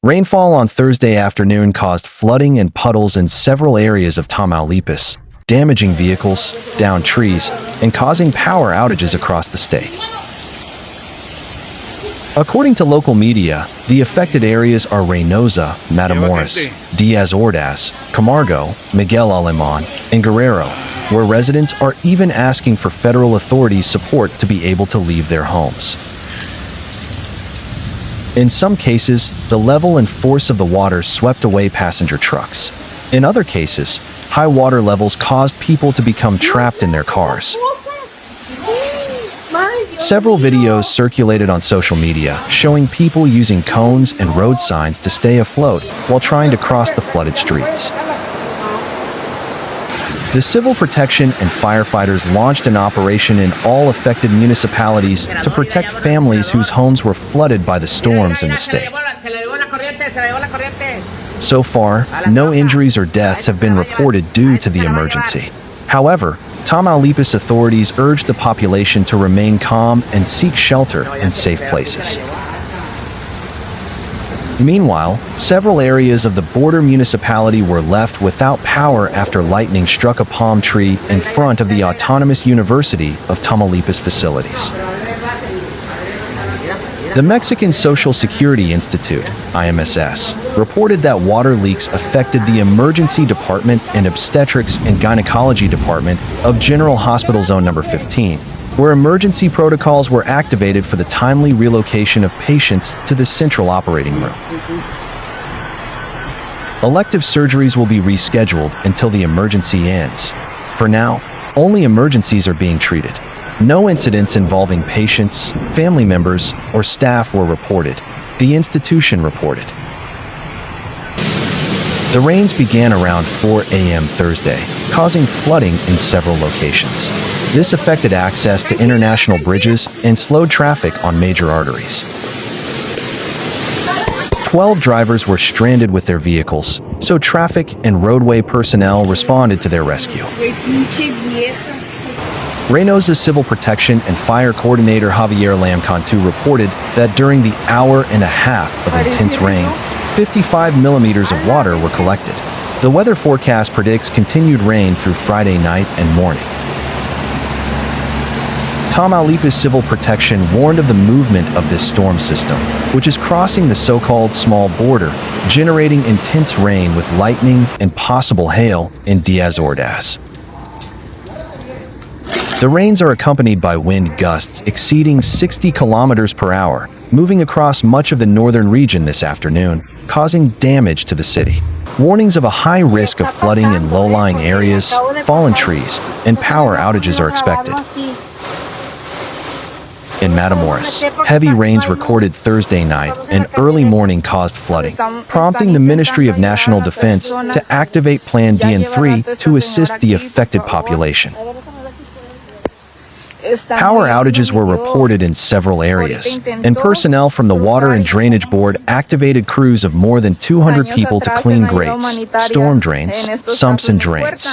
Rainfall on Thursday afternoon caused flooding and puddles in several areas of Tamaulipas, damaging vehicles, downed trees, and causing power outages across the state. According to local media, the affected areas are Reynosa, Matamoros, Díaz Ordaz, Camargo, Miguel Alemán, and Guerrero, where residents are even asking for federal authorities' support to be able to leave their homes. In some cases, the level and force of the water swept away passenger trucks. In other cases, high water levels caused people to become trapped in their cars. Several videos circulated on social media showing people using cones and road signs to stay afloat while trying to cross the flooded streets. The Civil Protection and firefighters launched an operation in all affected municipalities to protect families whose homes were flooded by the storms in the state. So far, no injuries or deaths have been reported due to the emergency. However, Tamaulipas authorities urged the population to remain calm and seek shelter in safe places. Meanwhile, several areas of the border municipality were left without power after lightning struck a palm tree in front of the Autonomous University of Tamaulipas facilities. The Mexican Social Security Institute, IMSS, reported that water leaks affected the Emergency Department and Obstetrics and Gynecology Department of General Hospital Zone No. 15, where emergency protocols were activated for the timely relocation of patients to the central operating room. Elective surgeries will be rescheduled until the emergency ends. For now, only emergencies are being treated. No incidents involving patients, family members, or staff were reported, the institution reported. The rains began around 4 a.m. Thursday, causing flooding in several locations. This affected access to international bridges and slowed traffic on major arteries. 12 drivers were stranded with their vehicles, so traffic and roadway personnel responded to their rescue. Reynosa's Civil Protection and Fire Coordinator Javier Lamcantu reported that during the hour and a half of intense rain, 55 millimeters of water were collected. The weather forecast predicts continued rain through Friday night and morning. Tamaulipas Civil Protection warned of the movement of this storm system, which is crossing the so-called small border, generating intense rain with lightning and possible hail in Díaz Ordaz. The rains are accompanied by wind gusts exceeding 60 kilometers per hour, moving across much of the northern region this afternoon, causing damage to the city. Warnings of a high risk of flooding in low-lying areas, fallen trees, and power outages are expected. In Matamoros, heavy rains recorded Thursday night and early morning caused flooding, prompting the Ministry of National Defense to activate Plan DN3 to assist the affected population. Power outages were reported in several areas, and personnel from the Water and Drainage Board activated crews of more than 200 people to clean grates, storm drains, sumps, and drains.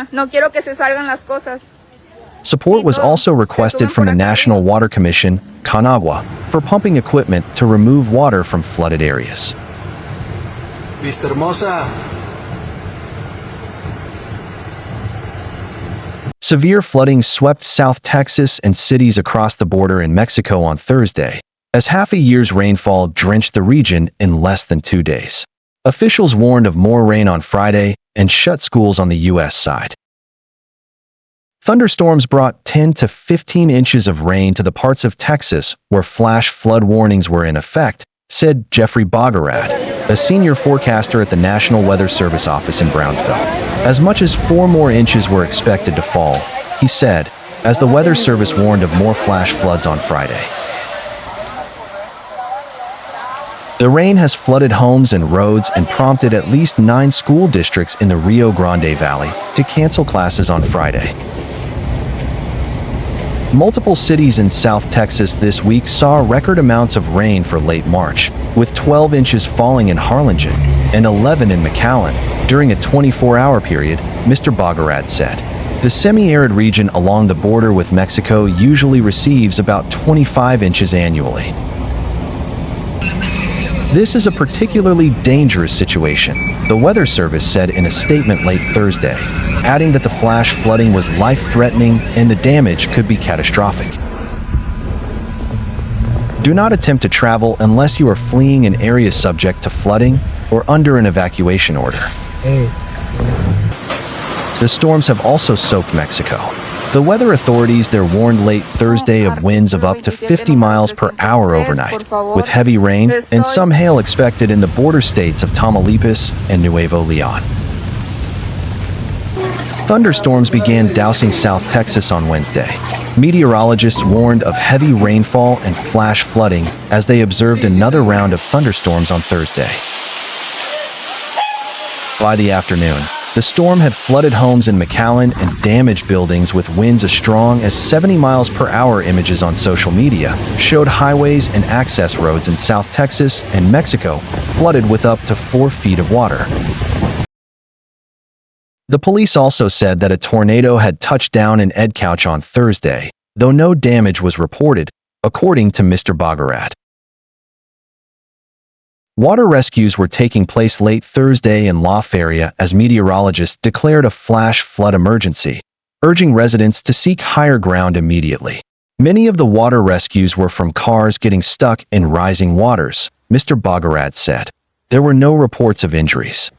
Support was also requested from the National Water Commission, Conagua, for pumping equipment to remove water from flooded areas. Vista Hermosa. Severe flooding swept South Texas and cities across the border in Mexico on Thursday, as half a year's rainfall drenched the region in less than 2 days. Officials warned of more rain on Friday and shut schools on the U.S. side. Thunderstorms brought 10 to 15 inches of rain to the parts of Texas where flash flood warnings were in effect, said Jeffrey Bogorad, a senior forecaster at the National Weather Service office in Brownsville. As much as 4 more inches were expected to fall, he said, as the Weather Service warned of more flash floods on Friday. The rain has flooded homes and roads and prompted at least 9 school districts in the Rio Grande Valley to cancel classes on Friday. Multiple cities in South Texas this week saw record amounts of rain for late March, with 12 inches falling in Harlingen and 11 in McAllen during a 24-hour period, Mr. Bogorad said. The semi-arid region along the border with Mexico usually receives about 25 inches annually. This is a particularly dangerous situation, the Weather Service said in a statement late Thursday, adding that the flash flooding was life-threatening and the damage could be catastrophic. Do not attempt to travel unless you are fleeing an area subject to flooding or under an evacuation order. The storms have also soaked Mexico. The weather authorities there warned late Thursday of winds of up to 50 miles per hour overnight, with heavy rain and some hail expected in the border states of Tamaulipas and Nuevo Leon. Thunderstorms began dousing South Texas on Wednesday. Meteorologists warned of heavy rainfall and flash flooding as they observed another round of thunderstorms on Thursday. By the afternoon, the storm had flooded homes in McAllen and damaged buildings with winds as strong as 70 miles per hour. Images on social media showed highways and access roads in South Texas and Mexico flooded with up to 4 feet of water. The police also said that a tornado had touched down in Edcouch on Thursday, though no damage was reported, according to Mr. Bogorad. Water rescues were taking place late Thursday in Lough area as meteorologists declared a flash flood emergency, urging residents to seek higher ground immediately. Many of the water rescues were from cars getting stuck in rising waters, Mr. Bogorad said. There were no reports of injuries.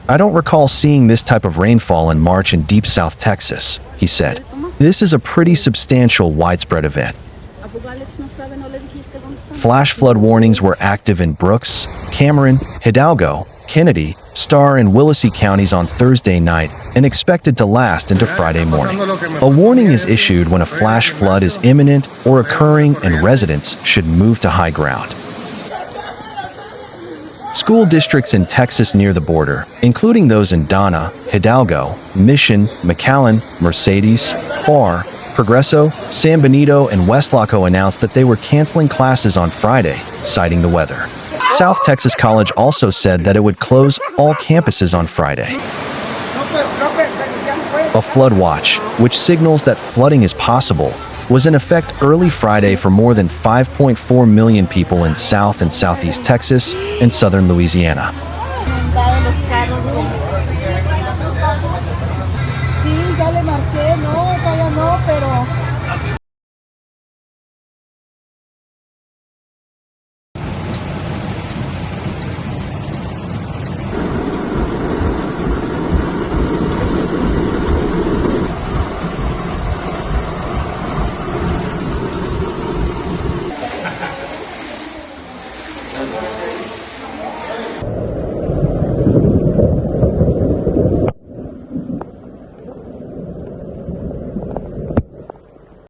I don't recall seeing this type of rainfall in March in deep South Texas, he said. This is a pretty substantial widespread event. Flash flood warnings were active in Brooks, Cameron, Hidalgo, Kennedy, Starr, and Willacy counties on Thursday night and expected to last into Friday morning. A warning is issued when a flash flood is imminent or occurring and residents should move to high ground. School districts in Texas near the border, including those in Donna, Hidalgo, Mission, McAllen, Mercedes, Farr, Progreso, San Benito, and West Laco announced that they were canceling classes on Friday, citing the weather. South Texas College also said that it would close all campuses on Friday. A flood watch, which signals that flooding is possible, was in effect early Friday for more than 5.4 million people in South and Southeast Texas and southern Louisiana. Sí, ya le marqué, no, todavía no, pero